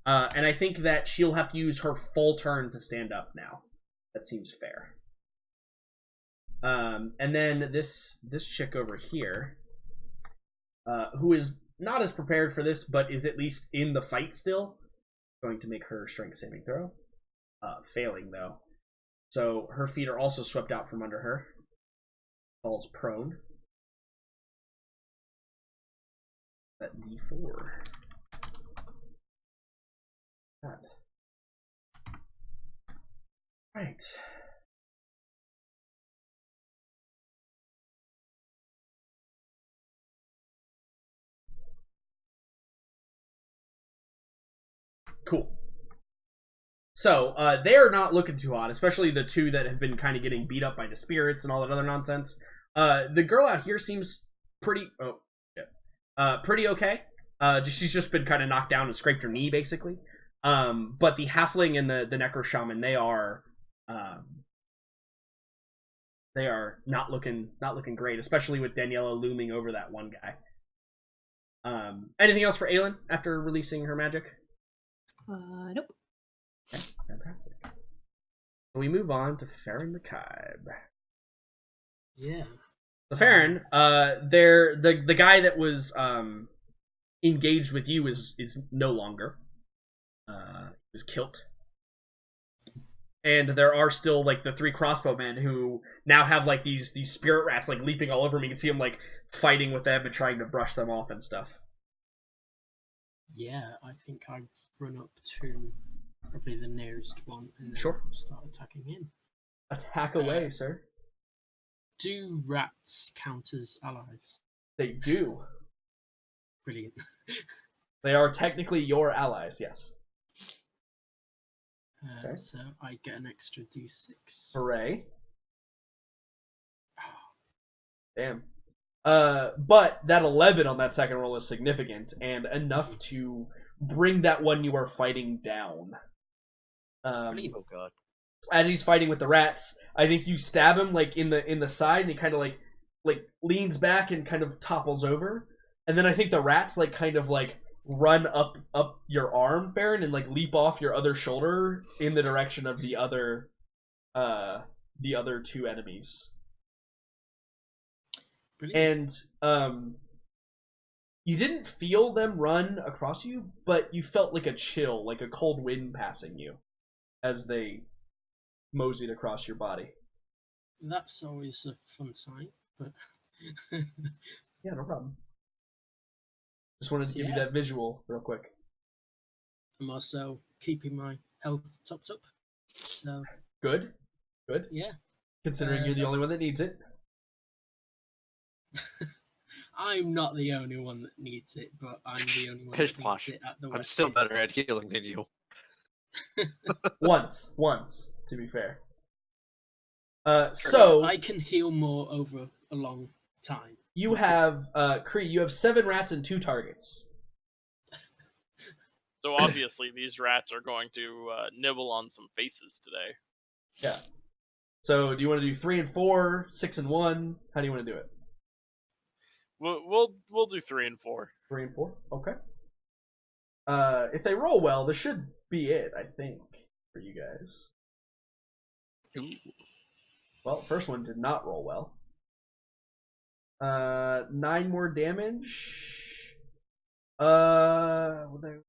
And I think that she'll have to use her full turn to stand up now. That seems fair. And then this chick over here, who is not as prepared for this, but is at least in the fight still, going to make her strength saving throw. Failing though. So her feet are also swept out from under her. Falls prone. That d4. God. Right. Cool. So, they're not looking too hot, especially the two that have been kind of getting beat up by the spirits and all that other nonsense. The girl out here seems pretty... Oh, shit. Pretty okay. She's just been kind of knocked down and scraped her knee, basically. But the halfling and the Necro Shaman, they are not looking great, especially with Daniela looming over that one guy. Anything else for Aelin after releasing her magic? Nope. Okay, fantastic. So we move on to Farron McKibe. Yeah. So Farron, the guy that was engaged with you is no longer. Was killed. And there are still the 3 crossbowmen who now have these spirit rats leaping all over me. You can see them fighting with them and trying to brush them off and stuff. Yeah, I think I've run up to probably the nearest one and then Sure. start attacking him. Attack away, sir. Do rats count as allies? They do. Brilliant. They are technically your allies, yes. Okay. So I get an extra d6. Hooray. Damn. But that 11 on that second roll is significant and enough to bring that one you are fighting down. Oh god. As he's fighting with the rats, I think you stab him in the side, and he kind of leans back and kind of topples over. And then I think the rats run up your arm, Farron, and leap off your other shoulder in the direction of the other 2 enemies. Brilliant. And you didn't feel them run across you, but you felt a chill, a cold wind passing you as they moseyed across your body. That's always a fun sight, but Yeah, no problem. Just wanted to give you that visual real quick. I'm also keeping my health topped up. So Good. yeah. Considering you're the only one that needs it. I'm not the only one that needs it, but I'm the only one Pish that needs posh. it at the I'm West still End. better at healing than you. Once, to be fair. So I can heal more over a long time. you have Kree, you have 7 rats and 2 targets. So obviously these rats are going to nibble on some faces today. Yeah. So do you want to do 3 and 4, 6 and 1? How do you want to do it? We'll do 3 and 4. 3 and 4? Okay. If they roll well, this should be it, I think, for you guys. Ooh. Well, first one did not roll well. 9 more damage. Don't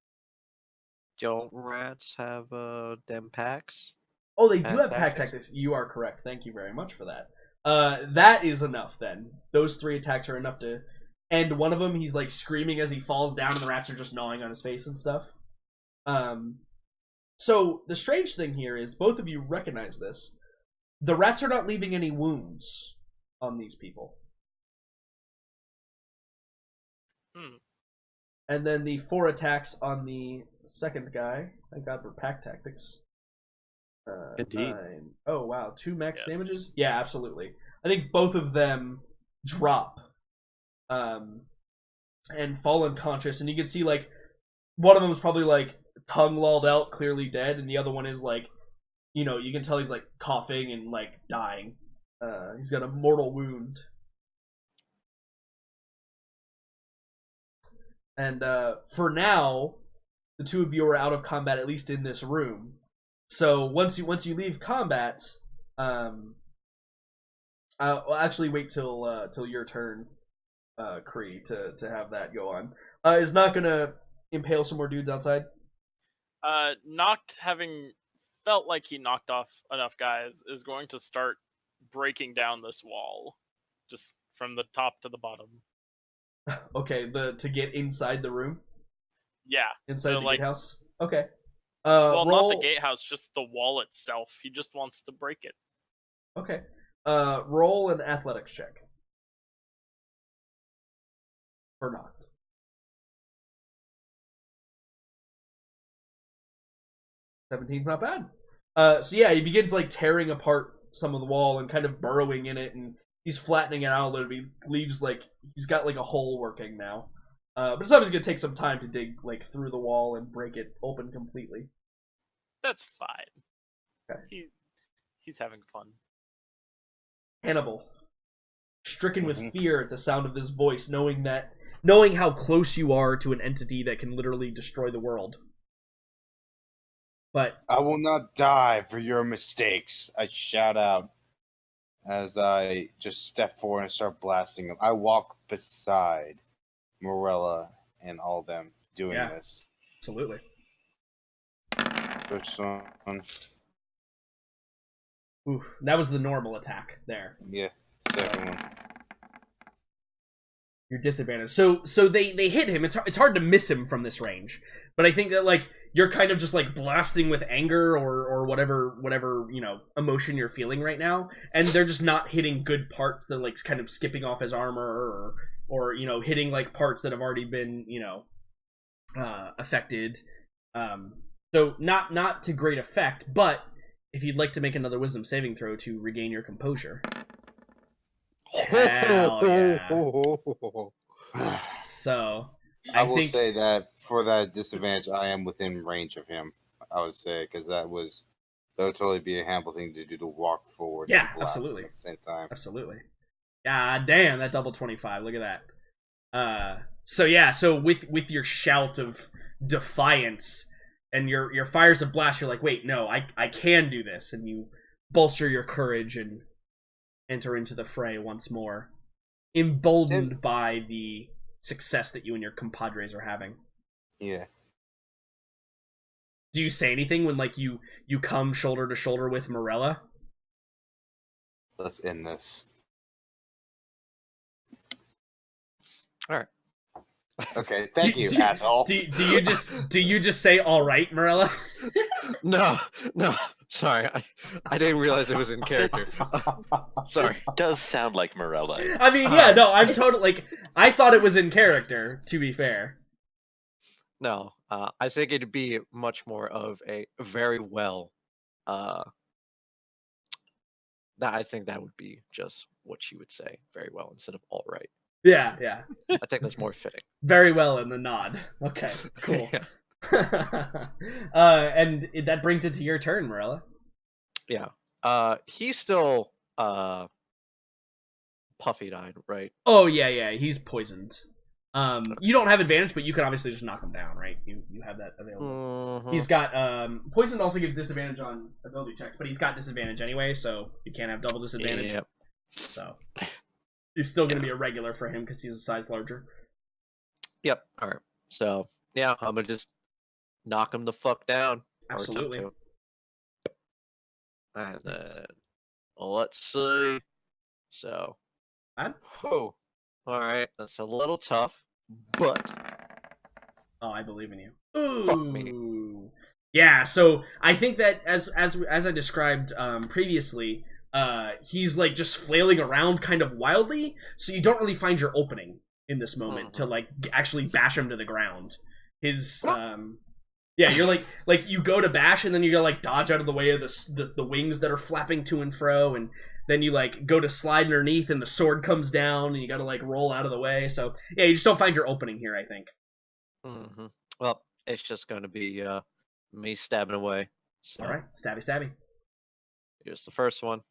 rats have them packs? Oh, they do Pack have pack tactics. You are correct. Thank you very much for that. That is enough then. Those 3 attacks are enough to end one of them. He's like screaming as he falls down, and the rats are just gnawing on his face and stuff. So the strange thing here is both of you recognize this. The rats are not leaving any wounds on these people. And then the 4 attacks on the second guy. Thank God for pack tactics. Indeed. 9. Oh wow, 2 max Yes. damages? Yeah, absolutely. I think both of them drop and fall unconscious, and you can see like one of them is probably like tongue lolled out, clearly dead, and the other one is like, you know, you can tell he's like coughing and like dying. He's got a mortal wound. And for now, the 2 of you are out of combat, at least in this room. So once you leave combat, I'll actually wait till your turn, Kree, to have that go on. Is not gonna impale some more dudes outside. Knocked, having felt like he knocked off enough guys, is going to start breaking down this wall, just from the top to the bottom. Okay, to get inside the room, Yeah. inside So, the like, gatehouse. Okay. well, Roll... not the gatehouse, just the wall itself. He just wants to break it. Okay. Roll an athletics check. Or not. 17's not bad. So yeah, he begins like tearing apart some of the wall and kind of burrowing in it, and he's flattening it out a little bit. He leaves like he's got like a hole working now. But it's obviously gonna take some time to dig like through the wall and break it open completely. That's fine. Okay. He's having fun. Hannibal, stricken with fear at the sound of this voice, knowing how close you are to an entity that can literally destroy the world. But I will not die for your mistakes, I shout out as I just step forward and start blasting them. I walk beside Morella and all them doing this. absolutely. First one. Oof, that was the normal attack there. Yeah, second one. Your disadvantage. So they hit him. It's hard to miss him from this range. But I think that like you're kind of just like blasting with anger or whatever, you know, emotion you're feeling right now, and they're just not hitting good parts. They're like kind of skipping off his armor or you know, hitting like parts that have already been, you know, affected. So not to great effect, but if you'd like to make another wisdom saving throw to regain your composure. Hell yeah. So I will think say that for that disadvantage, I am within range of him. I would say because that would totally be a Hannibal thing to do, to walk forward. Yeah, and blast absolutely. at the same time. Absolutely. God damn, that double 25. Look at that. So with your shout of defiance and your fires of blast, you're like, wait, no, I can do this, and you bolster your courage and enter into the fray once more, emboldened by the success that you and your compadres are having. Yeah. Do you say anything when like you come shoulder to shoulder with Morella? Let's end this. All right. Okay, thank you, asshole. Do you just say all right, Morella? No. Sorry, I didn't realize it was in character. Sorry. Does sound like Morella. I mean, yeah, no, I'm totally like I thought it was in character. To be fair. No, I think it'd be much more of a very well. I think that would be just what she would say, very well, instead of all right. Yeah. I think that's more fitting. Very well in the nod. Okay, cool. Yeah. And that brings it to your turn, Morella. Yeah. He's still puffy-eyed, right? Oh yeah, he's poisoned. You don't have advantage, but you can obviously just knock him down, right? You have that available. Mhm. He's got poison also gives disadvantage on ability checks, but he's got disadvantage anyway, so you can't have double disadvantage. Yep. So he's still going to be a regular for him because he's a size larger. Yep. All right. So yeah, I'm gonna just knock him the fuck down. or attempt Absolutely. to. And then let's see. So, Bad? oh, all right, that's a little tough, but Oh, I believe in you. Fuck me. Ooh. Yeah, so I think that as I described previously, he's like just flailing around kind of wildly, so you don't really find your opening in this moment to like actually bash him to the ground. His yeah, you're like you go to bash and then you gotta like dodge out of the way of the wings that are flapping to and fro, and then you like go to slide underneath and the sword comes down and you gotta like roll out of the way. So yeah, you just don't find your opening here, I think. Well, it's just gonna be me stabbing away. So All right, stabby. here's the first one,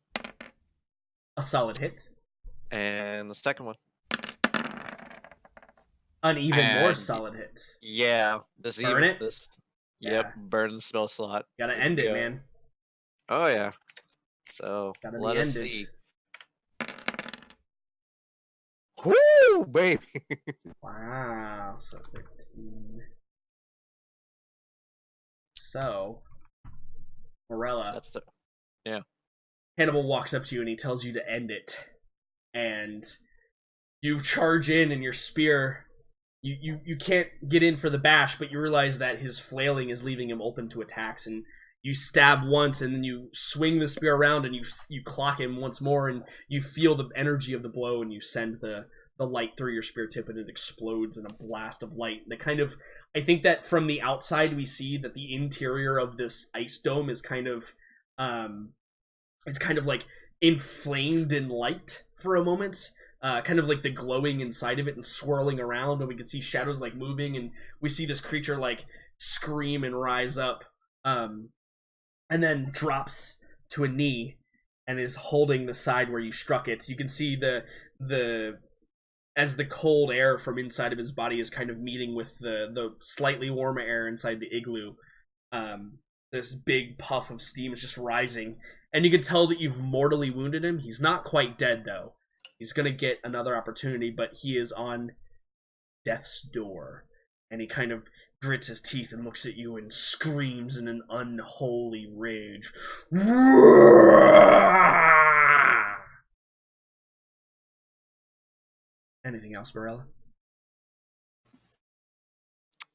A solid hit. and the second one. An even more And- solid hit. Yeah, this Burn even it? this. Yeah. Yep, burn the spell slot. Gotta Here end we it, go. man. Oh yeah. So Gotta be let us ended. see. Woo, baby. Wow, so 15. So, Morella, That's the. Hannibal walks up to you and he tells you to end it. And you charge in and your spear, you can't get in for the bash, but you realize that his flailing is leaving him open to attacks, and you stab once and then you swing the spear around and you clock him once more, and you feel the energy of the blow and you send the light through your spear tip and it explodes in a blast of light. The kind of, I think that from the outside we see that the interior of this ice dome is kind of it's kind of like inflamed in light for a moment, kind of like the glowing inside of it and swirling around, and we can see shadows like moving, and we see this creature like scream and rise up, and then drops to a knee and is holding the side where you struck it. You can see the as the cold air from inside of his body is kind of meeting with the slightly warmer air inside the igloo. This big puff of steam is just rising, and you can tell that you've mortally wounded him. He's not quite dead, though. He's going to get another opportunity, but he is on death's door. And he kind of grits his teeth and looks at you and screams in an unholy rage. Anything else, Morella?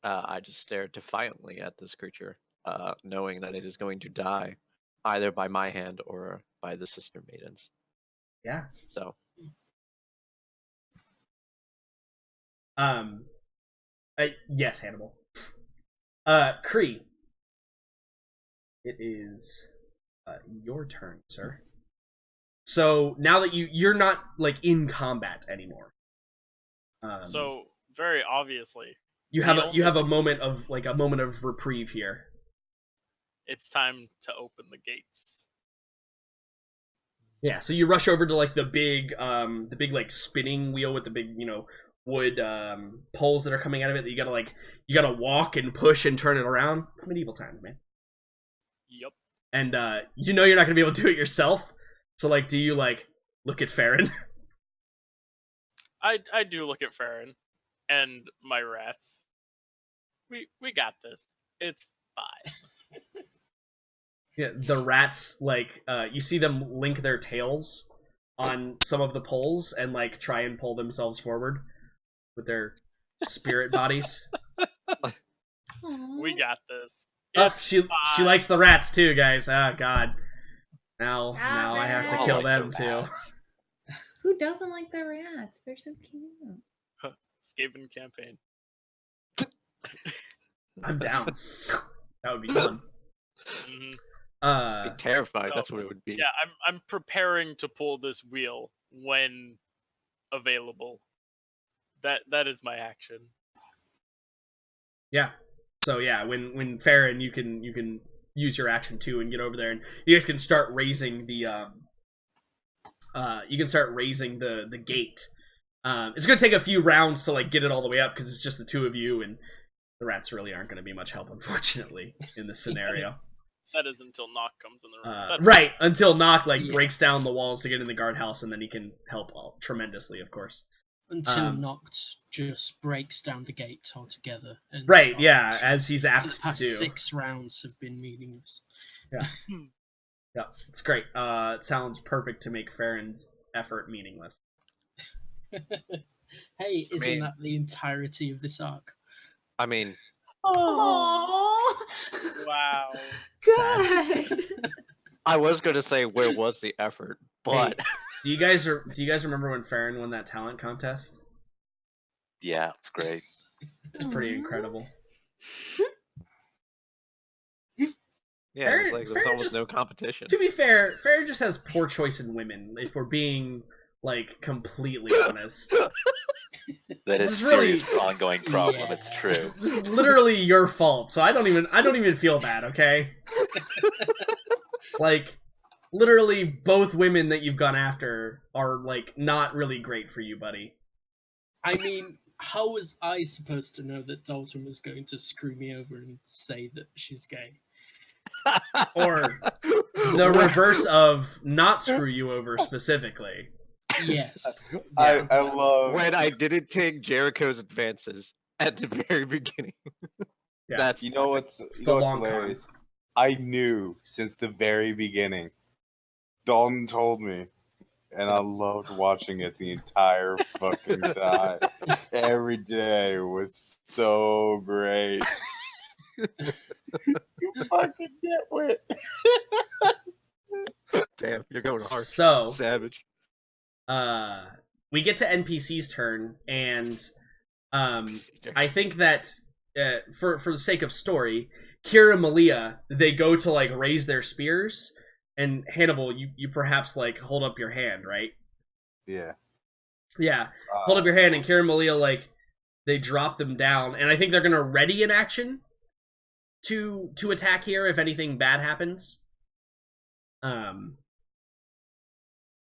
I just stare defiantly at this creature, knowing that it is going to die, either by my hand or by the sister maidens. Yeah. So Yes, Hannibal. Kree. It is your turn, sir. So now that you're not like in combat anymore. So very obviously, you have a moment of reprieve here. it's time to open the gates. Yeah, so you rush over to like the big like spinning wheel with the big, wood poles that are coming out of it that you gotta walk and push and turn it around. It's medieval times, man. Yep. And you're not gonna be able to do it yourself. So like, do you like look at Farron? I do look at Farron and my rats. We got this. It's fine. Yeah, the rats like you see them link their tails on some of the poles and like try and pull themselves forward with their spirit bodies. We got this. Oh, It's she fine. likes the rats too, guys. Oh God. Now I have to I kill like them the too. rats. Who doesn't like the rats? They're so cute. Escaping campaign. I'm down. That would be fun. hmm be terrified. so, That's what it would be. Yeah, I'm preparing to pull this wheel when available. That is my action. Yeah. So yeah, when Farron, you can use your action too and get over there, and you guys can start raising the gate. It's gonna take a few rounds to like get it all the way up because it's just the two of you, and the rats really aren't gonna be much help, unfortunately, in this scenario. That is until Knock comes in the room. That's Right, until Knock like breaks down the walls to get in the guardhouse, and then he can help tremendously, of course. Until Noct just breaks down the gate altogether. And Right, yeah, as he's the apt to past do. 6 rounds have been meaningless. Yeah, yeah, it's great. It sounds perfect to make Farron's effort meaningless. Hey, isn't that the entirety of this arc? I mean, Oh, wow. Sad. God. I was going to say where was the effort, but Do you guys remember when Farron won that talent contest? Yeah, it's great. It's pretty incredible. yeah, it was like there was Farron almost just- no competition. To be fair, Farron just has poor choice in women. If we're being like completely honest, That This is is really- serious ongoing problem. It's Yeah. true. this is literally your fault. So I don't even feel bad. Okay, like literally both women that you've gone after are like not really great for you, buddy. I mean, how was I supposed to know that Dalton was going to screw me over and say that she's gay? Or the reverse of not screw you over specifically. Yes. I love when I didn't take Jericho's advances at the very beginning. Yeah. That's You know It's what's the long con. hilarious? I knew since the very beginning. Dalton told me, and I loved watching it the entire fucking time. Every day was so great. You fucking nitwit. damn, you're going hard. So Savage. we get to NPC's turn, and I think that for the sake of story, Kira and Malia, they go to like raise their spears, and Hannibal, you perhaps like hold up your hand, right? Yeah. Yeah, hold up your hand, and Kira and Malia like they drop them down, and I think they're gonna ready an action to attack here if anything bad happens.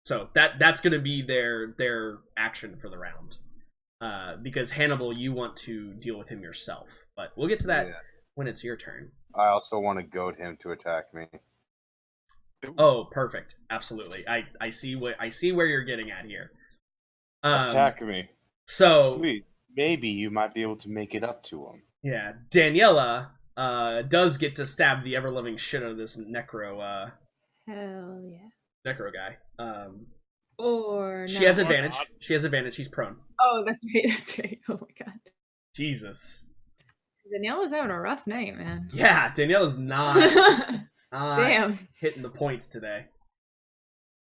So that's gonna be their action for the round. Because Hannibal, you want to deal with him yourself, but we'll get to that Yeah. when it's your turn. I also want to goad him to attack me. Oh, perfect, absolutely. I see where you're getting at here. Attack me. So Sweet. Maybe you might be able to make it up to him. yeah, Daniela does get to stab the ever loving shit out of this necro Hell yeah. necro guy. Or She has not. advantage. not. She has advantage. She's prone. Oh, that's right. That's right. Oh my god. Jesus. Daniela's having a rough night, man. Yeah, Daniela's not Damn. hitting the points today.